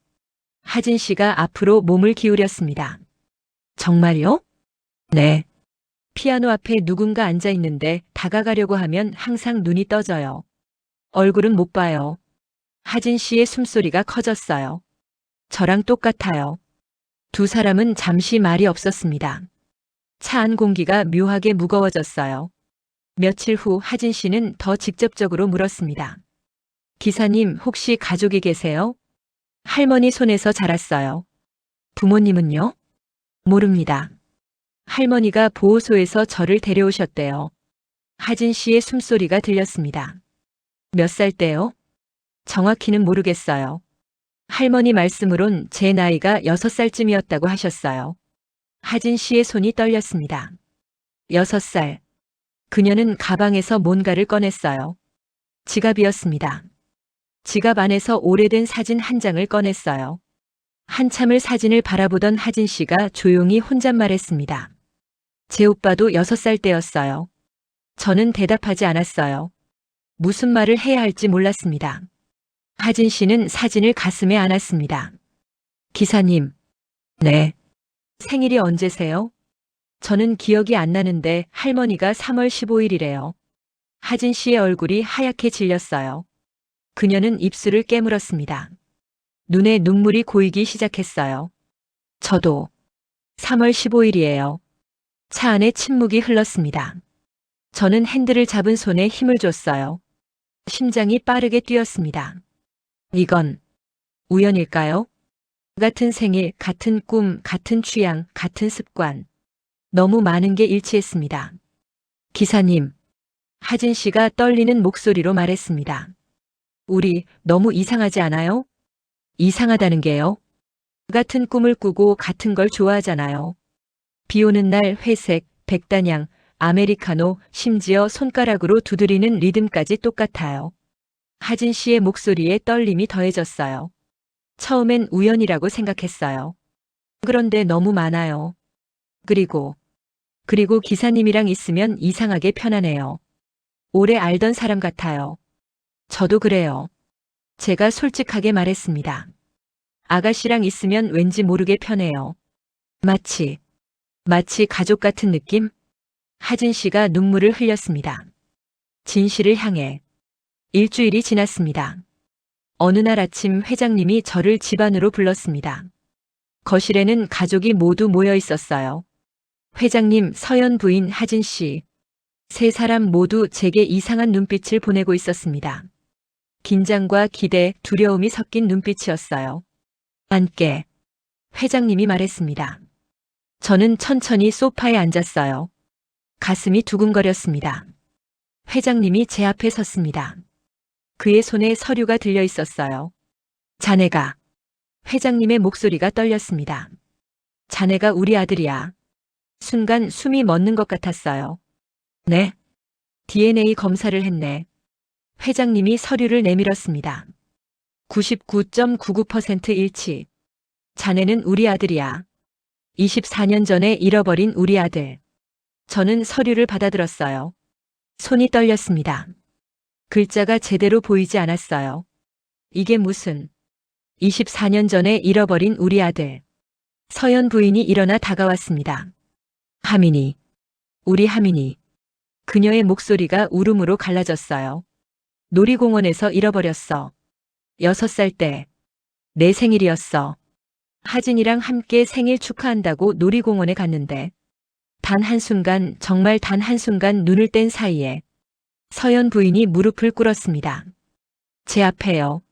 하진 씨가 앞으로 몸을 기울였습니다. 정말요? 네. 피아노 앞에 누군가 앉아 있는데 다가가려고 하면 항상 눈이 떠져요. 얼굴은 못 봐요. 하진 씨의 숨소리가 커졌어요. 저랑 똑같아요. 두 사람은 잠시 말이 없었습니다. 차 안 공기가 묘하게 무거워졌어요. 며칠 후 하진 씨는 더 직접적으로 물었습니다. 기사님, 혹시 가족이 계세요? 할머니 손에서 자랐어요. 부모님은요? 모릅니다. 할머니가 보호소에서 저를 데려오셨대요. 하진 씨의 숨소리가 들렸습니다. 몇 살 때요? 정확히는 모르겠어요. 할머니 말씀으론 제 나이가 6살쯤이었다고 하셨어요. 하진 씨의 손이 떨렸습니다. 6살. 그녀는 가방에서 뭔가를 꺼냈어요. 지갑이었습니다. 지갑 안에서 오래된 사진 한 장을 꺼냈어요. 한참을 사진을 바라보던 하진 씨가 조용히 혼잣말했습니다. 제 오빠도 6살 때였어요. 저는 대답하지 않았어요. 무슨 말을 해야 할지 몰랐습니다. 하진 씨는 사진을 가슴에 안았습니다. 기사님. 네. 생일이 언제세요? 저는 기억이 안 나는데 할머니가 3월 15일이래요. 하진 씨의 얼굴이 하얗게 질렸어요. 그녀는 입술을 깨물었습니다. 눈에 눈물이 고이기 시작했어요. 저도 3월 15일이에요. 차 안에 침묵이 흘렀습니다. 저는 핸들을 잡은 손에 힘을 줬어요. 심장이 빠르게 뛰었습니다. 이건 우연일까요? 같은 생일, 같은 꿈, 같은 취향, 같은 습관. 너무 많은 게 일치했습니다. 기사님. 하진 씨가 떨리는 목소리로 말했습니다. 우리 너무 이상하지 않아요? 이상하다는 게요? 같은 꿈을 꾸고 같은 걸 좋아하잖아요. 비 오는 날 회색, 백단향, 아메리카노, 심지어 손가락으로 두드리는 리듬까지 똑같아요. 하진 씨의 목소리에 떨림이 더해졌어요. 처음엔 우연이라고 생각했어요. 그런데 너무 많아요. 그리고 기사님이랑 있으면 이상하게 편하네요. 오래 알던 사람 같아요. 저도 그래요. 제가 솔직하게 말했습니다. 아가씨랑 있으면 왠지 모르게 편해요. 마치 가족 같은 느낌? 하진 씨가 눈물을 흘렸습니다. 진실을 향해. 일주일이 지났습니다. 어느 날 아침 회장님이 저를 집 안으로 불렀습니다. 거실에는 가족이 모두 모여 있었어요. 회장님, 서연 부인 하진 씨. 세 사람 모두 제게 이상한 눈빛을 보내고 있었습니다. 긴장과 기대, 두려움이 섞인 눈빛이었어요. 앉게. 회장님이 말했습니다. 저는 천천히 소파에 앉았어요. 가슴이 두근거렸습니다. 회장님이 제 앞에 섰습니다. 그의 손에 서류가 들려 있었어요. 자네가. 회장님의 목소리가 떨렸습니다. 자네가 우리 아들이야. 순간 숨이 멎는 것 같았어요. 네. DNA 검사를 했네. 회장님이 서류를 내밀었습니다. 99.99% 일치. 자네는 우리 아들이야. 24년 전에 잃어버린 우리 아들. 저는 서류를 받아들었어요. 손이 떨렸습니다. 글자가 제대로 보이지 않았어요. 이게 무슨 24년 전에 잃어버린 우리 아들. 서연 부인이 일어나 다가왔습니다. 하민이. 우리 하민이. 그녀의 목소리가 울음으로 갈라졌어요. 놀이공원에서 잃어버렸어. 6살 때. 내 생일이었어. 하진이랑 함께 생일 축하한다고 놀이공원에 갔는데 단 한순간, 정말 단 한순간 눈을 뗀 사이에 서연 부인이 무릎을 꿇었습니다. 제 앞에요.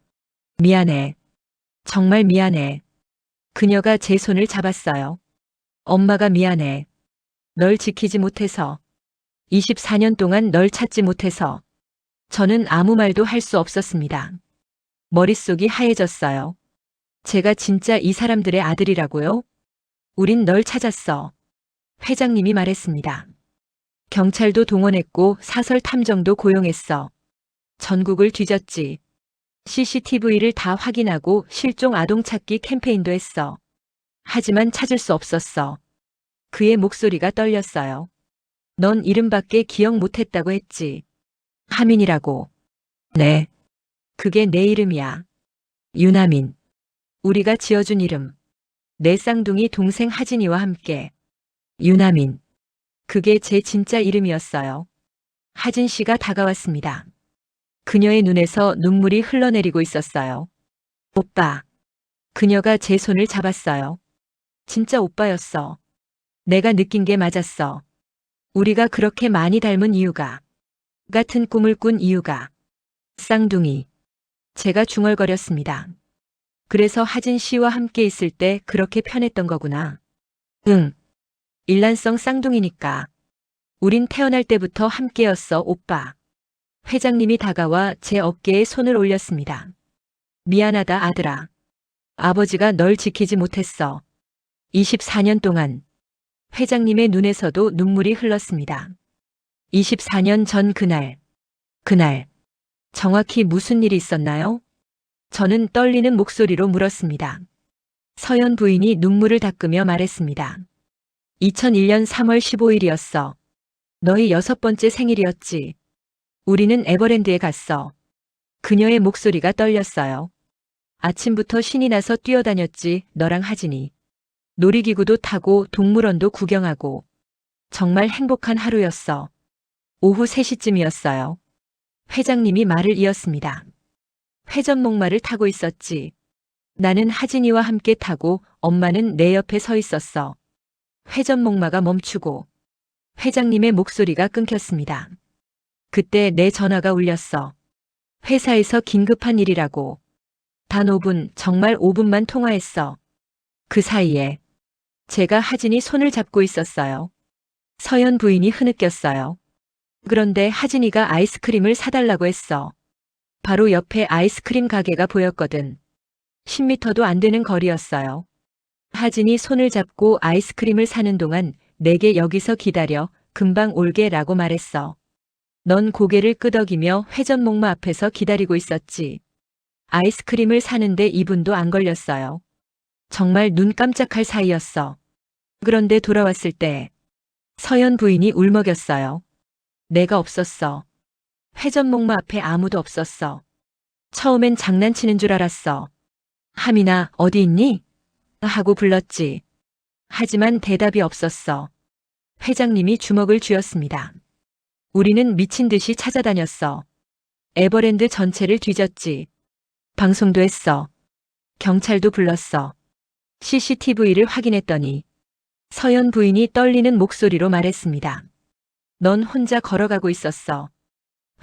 미안해. 정말 미안해. 그녀가 제 손을 잡았어요. 엄마가 미안해. 널 지키지 못해서. 24년 동안 널 찾지 못해서. 저는 아무 말도 할 수 없었습니다. 머릿속이 하얘졌어요. 제가 진짜 이 사람들의 아들이라고요? 우린 널 찾았어. 회장님이 말했습니다. 경찰도 동원했고 사설 탐정도 고용했어. 전국을 뒤졌지. CCTV를 다 확인하고 실종 아동 찾기 캠페인도 했어. 하지만 찾을 수 없었어. 그의 목소리가 떨렸어요. 넌 이름밖에 기억 못했다고 했지. 하민이라고. 네. 그게 내 이름이야. 유나민. 우리가 지어준 이름. 내 쌍둥이 동생 하진이와 함께. 유나민. 그게 제 진짜 이름이었어요. 하진 씨가 다가왔습니다. 그녀의 눈에서 눈물이 흘러내리고 있었어요. 오빠. 그녀가 제 손을 잡았어요. 진짜 오빠였어. 내가 느낀 게 맞았어. 우리가 그렇게 많이 닮은 이유가. 같은 꿈을 꾼 이유가. 쌍둥이. 제가 중얼거렸습니다. 그래서 하진 씨와 함께 있을 때 그렇게 편했던 거구나. 응. 일란성 쌍둥이니까. 우린 태어날 때부터 함께였어, 오빠. 회장님이 다가와 제 어깨에 손을 올렸습니다. 미안하다, 아들아. 아버지가 널 지키지 못했어. 24년 동안. 회장님의 눈에서도 눈물이 흘렀습니다. 24년 전 그날. 정확히 무슨 일이 있었나요? 저는 떨리는 목소리로 물었습니다. 서연 부인이 눈물을 닦으며 말했습니다. 2001년 3월 15일이었어. 너희 6번째 생일이었지. 우리는 에버랜드에 갔어. 그녀의 목소리가 떨렸어요. 아침부터 신이 나서 뛰어다녔지, 너랑 하진이. 놀이기구도 타고 동물원도 구경하고. 정말 행복한 하루였어. 오후 3시쯤이었어요. 회장님이 말을 이었습니다. 회전목마를 타고 있었지. 나는 하진이와 함께 타고 엄마는 내 옆에 서 있었어. 회전목마가 멈추고 회장님의 목소리가 끊겼습니다. 그때 내 전화가 울렸어. 회사에서 긴급한 일이라고. 단 5분, 정말 5분만 통화했어. 그 사이에 제가 하진이 손을 잡고 있었어요. 서연 부인이 흐느꼈어요. 그런데 하진이가 아이스크림을 사달라고 했어. 바로 옆에 아이스크림 가게가 보였거든. 10m도 안 되는 거리였어요. 하진이 손을 잡고 아이스크림을 사는 동안 내게 여기서 기다려, 금방 올게라고 말했어. 넌 고개를 끄덕이며 회전목마 앞에서 기다리고 있었지. 아이스크림을 사는데 2분도 안 걸렸어요. 정말 눈 깜짝할 사이였어. 그런데 돌아왔을 때 서연 부인이 울먹였어요. 내가 없었어. 회전목마 앞에 아무도 없었어. 처음엔 장난치는 줄 알았어. 하민아, 어디 있니? 하고 불렀지. 하지만 대답이 없었어. 회장님이 주먹을 쥐었습니다. 우리는 미친 듯이 찾아다녔어. 에버랜드 전체를 뒤졌지. 방송도 했어. 경찰도 불렀어. CCTV를 확인했더니 서연 부인이 떨리는 목소리로 말했습니다. 넌 혼자 걸어가고 있었어.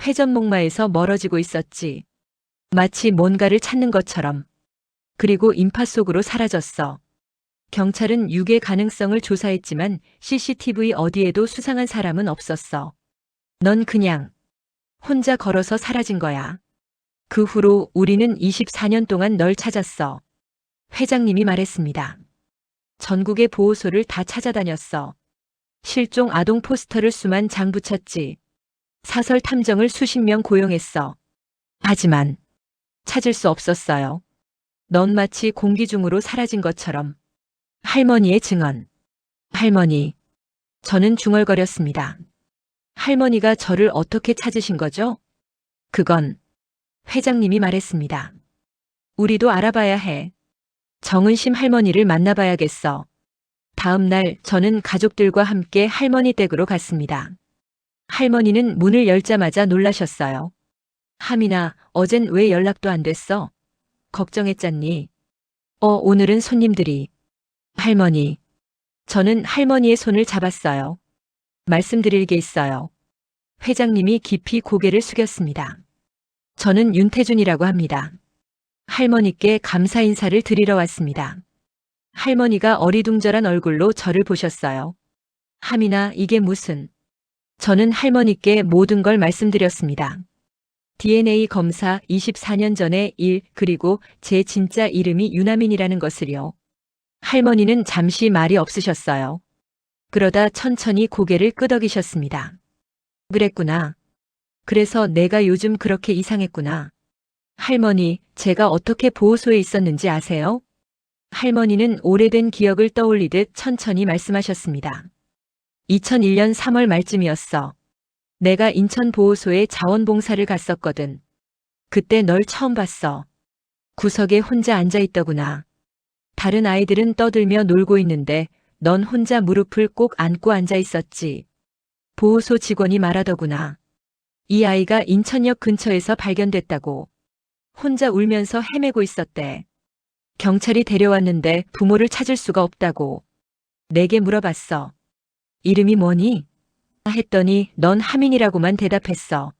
회전목마에서 멀어지고 있었지. 마치 뭔가를 찾는 것처럼. 그리고 인파 속으로 사라졌어. 경찰은 유괴 가능성을 조사했지만 CCTV 어디에도 수상한 사람은 없었어. 넌 그냥 혼자 걸어서 사라진 거야. 그 후로 우리는 24년 동안 널 찾았어. 회장님이 말했습니다. 전국의 보호소를 다 찾아다녔어. 실종 아동 포스터를 수만 장 붙였지. 사설 탐정을 수십 명 고용했어. 하지만 찾을 수 없었어요. 넌 마치 공기 중으로 사라진 것처럼. 할머니의 증언. 할머니. 저는 중얼거렸습니다. 할머니가 저를 어떻게 찾으신 거죠? 그건 회장님이 말했습니다. 우리도 알아봐야 해. 정은심 할머니를 만나봐야겠어. 다음 날 저는 가족들과 함께 할머니 댁으로 갔습니다. 할머니는 문을 열자마자 놀라셨어요. 하민아, 어젠 왜 연락도 안 됐어? 걱정했잖니. 오늘은 손님들이. 할머니. 저는 할머니의 손을 잡았어요. 말씀드릴 게 있어요. 회장님이 깊이 고개를 숙였습니다. 저는 윤태준이라고 합니다. 할머니께 감사 인사를 드리러 왔습니다. 할머니가 어리둥절한 얼굴로 저를 보셨어요. 하민아, 이게 무슨... 저는 할머니께 모든 걸 말씀드렸습니다. DNA 검사 24년 전의 일, 그리고 제 진짜 이름이 유나민이라는 것을요. 할머니는 잠시 말이 없으셨어요. 그러다 천천히 고개를 끄덕이셨습니다. 그랬구나. 그래서 내가 요즘 그렇게 이상했구나. 할머니, 제가 어떻게 보호소에 있었는지 아세요? 할머니는 오래된 기억을 떠올리듯 천천히 말씀하셨습니다. 2001년 3월 말쯤이었어. 내가 인천 보호소에 자원봉사를 갔었거든. 그때 널 처음 봤어. 구석에 혼자 앉아 있더구나. 다른 아이들은 떠들며 놀고 있는데 넌 혼자 무릎을 꼭 안고 앉아 있었지. 보호소 직원이 말하더구나. 이 아이가 인천역 근처에서 발견됐다고. 혼자 울면서 헤매고 있었대. 경찰이 데려왔는데 부모를 찾을 수가 없다고. 내게 물어봤어. 이름이 뭐니? 했더니 넌 하민이라고만 대답했어.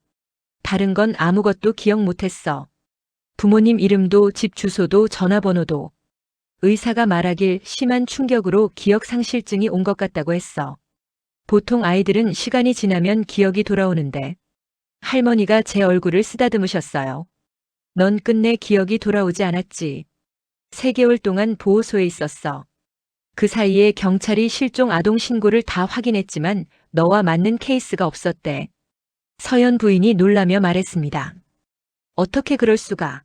다른 건 아무것도 기억 못했어. 부모님 이름도 집 주소도 전화번호도. 의사가 말하길 심한 충격으로 기억 상실증이 온 것 같다고 했어. 보통 아이들은 시간이 지나면 기억이 돌아오는데 할머니가 제 얼굴을 쓰다듬으셨어요. 넌 끝내 기억이 돌아오지 않았지. 3개월 동안 보호소에 있었어. 그 사이에 경찰이 실종 아동 신고를 다 확인했지만 너와 맞는 케이스가 없었대. 서연 부인이 놀라며 말했습니다. 어떻게 그럴 수가?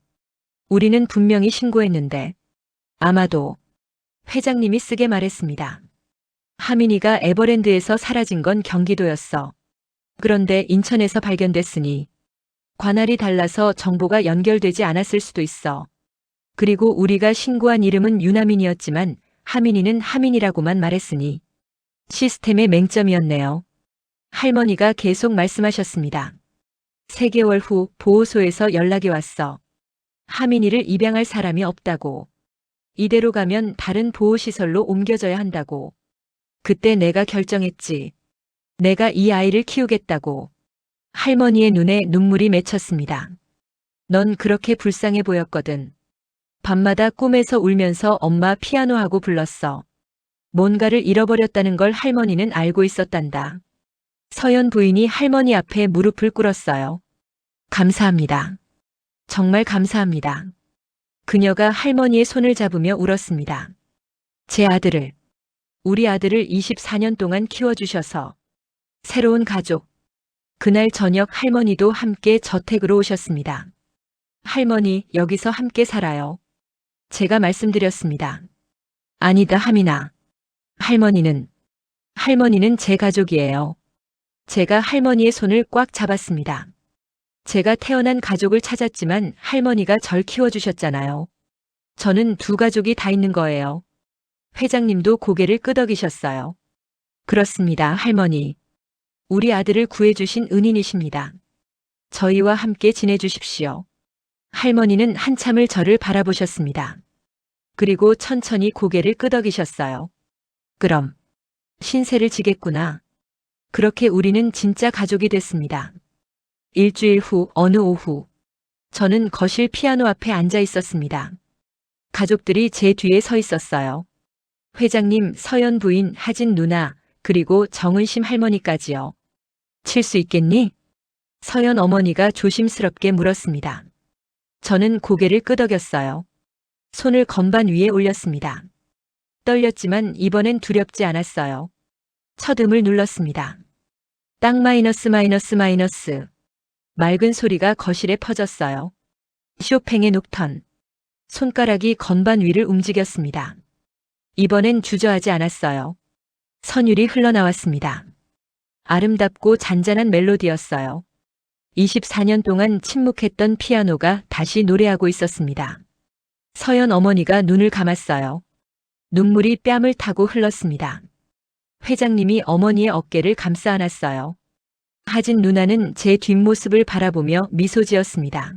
우리는 분명히 신고했는데. 아마도 회장님이 쓰게 말했습니다. 하민이가 에버랜드에서 사라진 건 경기도였어. 그런데 인천에서 발견됐으니 관할이 달라서 정보가 연결되지 않았을 수도 있어. 그리고 우리가 신고한 이름은 유나민이었지만 하민이는 하민이라고만 말했으니 시스템의 맹점이었네요. 할머니가 계속 말씀하셨습니다. 3개월 후 보호소에서 연락이 왔어. 하민이를 입양할 사람이 없다고. 이대로 가면 다른 보호시설로 옮겨져야 한다고. 그때 내가 결정했지. 내가 이 아이를 키우겠다고. 할머니의 눈에 눈물이 맺혔습니다. 넌 그렇게 불쌍해 보였거든. 밤마다 꿈에서 울면서 엄마 피아노하고 불렀어. 뭔가를 잃어버렸다는 걸 할머니는 알고 있었단다. 서연 부인이 할머니 앞에 무릎을 꿇었어요. 감사합니다. 정말 감사합니다. 그녀가 할머니의 손을 잡으며 울었습니다. 제 아들을, 우리 아들을 24년 동안 키워주셔서. 새로운 가족. 그날 저녁 할머니도 함께 저택으로 오셨습니다. 할머니, 여기서 함께 살아요. 제가 말씀드렸습니다. 아니다, 하민아. 할머니는 제 가족이에요. 제가 할머니의 손을 꽉 잡았습니다. 제가 태어난 가족을 찾았지만 할머니가 절 키워주셨잖아요. 저는 두 가족이 다 있는 거예요. 회장님도 고개를 끄덕이셨어요. 그렇습니다, 할머니. 우리 아들을 구해주신 은인이십니다. 저희와 함께 지내주십시오. 할머니는 한참을 저를 바라보셨습니다. 그리고 천천히 고개를 끄덕이셨어요. 그럼 신세를 지겠구나. 그렇게 우리는 진짜 가족이 됐습니다. 일주일 후 어느 오후 저는 거실 피아노 앞에 앉아 있었습니다. 가족들이 제 뒤에 서 있었어요. 회장님, 서연 부인, 하진 누나, 그리고 정은심 할머니까지요. 칠 수 있겠니? 서연 어머니가 조심스럽게 물었습니다. 저는 고개를 끄덕였어요. 손을 건반 위에 올렸습니다. 떨렸지만 이번엔 두렵지 않았어요. 첫 음을 눌렀습니다. 딱 마이너스 마이너스 마이너스. 맑은 소리가 거실에 퍼졌어요. 쇼팽의 녹턴. 손가락이 건반 위를 움직였습니다. 이번엔 주저하지 않았어요. 선율이 흘러나왔습니다. 아름답고 잔잔한 멜로디였어요. 24년 동안 침묵했던 피아노가 다시 노래하고 있었습니다. 서연 어머니가 눈을 감았어요. 눈물이 뺨을 타고 흘렀습니다. 회장님이 어머니의 어깨를 감싸 안았어요. 하진 누나는 제 뒷모습을 바라보며 미소 지었습니다.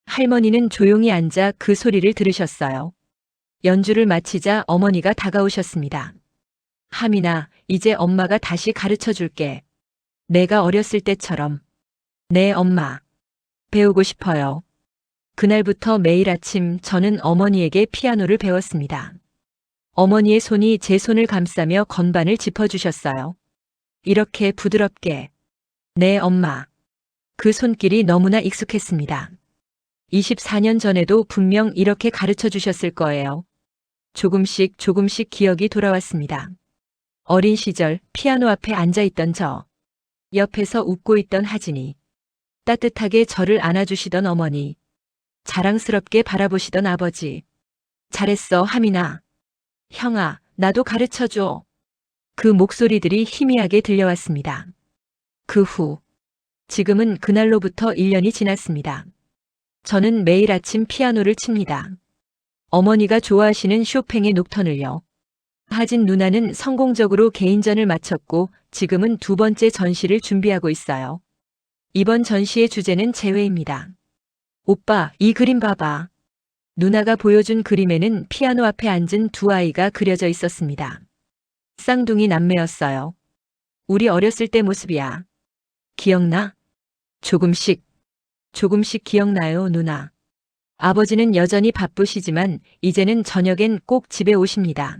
할머니는 조용히 앉아 그 소리를 들으셨어요. 연주를 마치자 어머니가 다가오셨습니다. 하민아, 이제 엄마가 다시 가르쳐 줄게. 내가 어렸을 때처럼. 네, 엄마. 배우고 싶어요. 그날부터 매일 아침 저는 어머니에게 피아노를 배웠습니다. 어머니의 손이 제 손을 감싸며 건반을 짚어주셨어요. 이렇게 부드럽게. 네, 엄마. 그 손길이 너무나 익숙했습니다. 24년 전에도 분명 이렇게 가르쳐 주셨을 거예요. 조금씩 기억이 돌아왔습니다. 어린 시절 피아노 앞에 앉아 있던 저. 옆에서 웃고 있던 하진이. 따뜻하게 저를 안아주시던 어머니. 자랑스럽게 바라보시던 아버지. 잘했어, 하민아. 형아, 나도 가르쳐줘. 그 목소리들이 희미하게 들려왔습니다. 그 후. 지금은 그날로부터 1년이 지났습니다. 저는 매일 아침 피아노를 칩니다. 어머니가 좋아하시는 쇼팽의 녹턴을요. 하진 누나는 성공적으로 개인전을 마쳤고 지금은 두 번째 전시를 준비하고 있어요. 이번 전시의 주제는 재회입니다. 오빠, 이 그림 봐봐. 누나가 보여준 그림에는 피아노 앞에 앉은 두 아이가 그려져 있었습니다. 쌍둥이 남매였어요. 우리 어렸을 때 모습이야. 기억나? 조금씩 기억나요, 누나. 아버지는 여전히 바쁘시지만 이제는 저녁엔 꼭 집에 오십니다.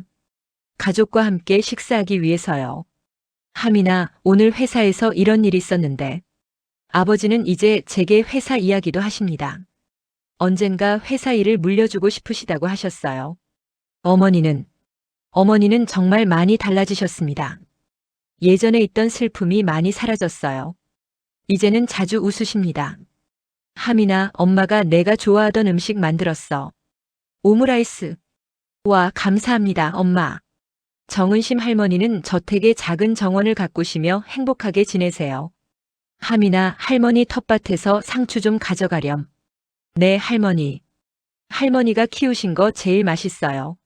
가족과 함께 식사하기 위해서요. 하민아, 오늘 회사에서 이런 일이 있었는데. 아버지는 이제 제게 회사 이야기도 하십니다. 언젠가 회사 일을 물려주고 싶으시다고 하셨어요. 어머니는 정말 많이 달라지셨습니다. 예전에 있던 슬픔이 많이 사라졌어요. 이제는 자주 웃으십니다. 하민아, 엄마가 내가 좋아하던 음식 만들었어. 오므라이스. 와, 감사합니다, 엄마. 정은심 할머니는 저택에 작은 정원을 가꾸시며 행복하게 지내세요. 하민아, 할머니 텃밭에서 상추 좀 가져가렴. 네, 할머니. 할머니가 키우신 거 제일 맛있어요.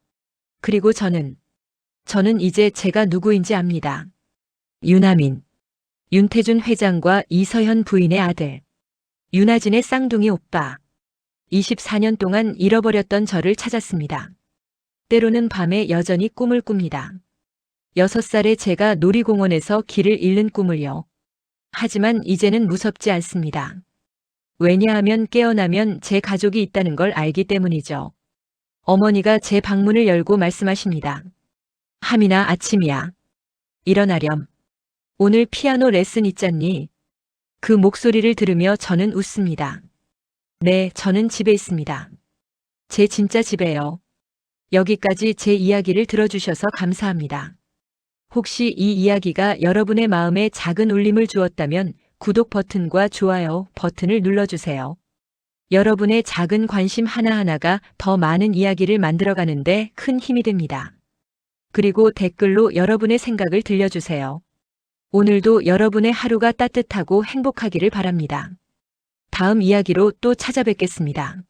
그리고 저는 이제 제가 누구인지 압니다. 유나민. 윤태준 회장과 이서현 부인의 아들. 윤아진의 쌍둥이 오빠. 24년 동안 잃어버렸던 저를 찾았습니다. 때로는 밤에 여전히 꿈을 꿉니다. 6살의 제가 놀이공원에서 길을 잃는 꿈을요. 하지만 이제는 무섭지 않습니다. 왜냐하면 깨어나면 제 가족이 있다는 걸 알기 때문이죠. 어머니가 제 방문을 열고 말씀하십니다. 하민아, 아침이야. 일어나렴. 오늘 피아노 레슨 있잖니? 그 목소리를 들으며 저는 웃습니다. 네, 저는 집에 있습니다. 제 진짜 집에요. 여기까지 제 이야기를 들어주셔서 감사합니다. 혹시 이 이야기가 여러분의 마음에 작은 울림을 주었다면 구독 버튼과 좋아요 버튼을 눌러주세요. 여러분의 작은 관심 하나하나가 더 많은 이야기를 만들어가는데 큰 힘이 됩니다. 그리고 댓글로 여러분의 생각을 들려주세요. 오늘도 여러분의 하루가 따뜻하고 행복하기를 바랍니다. 다음 이야기로 또 찾아뵙겠습니다.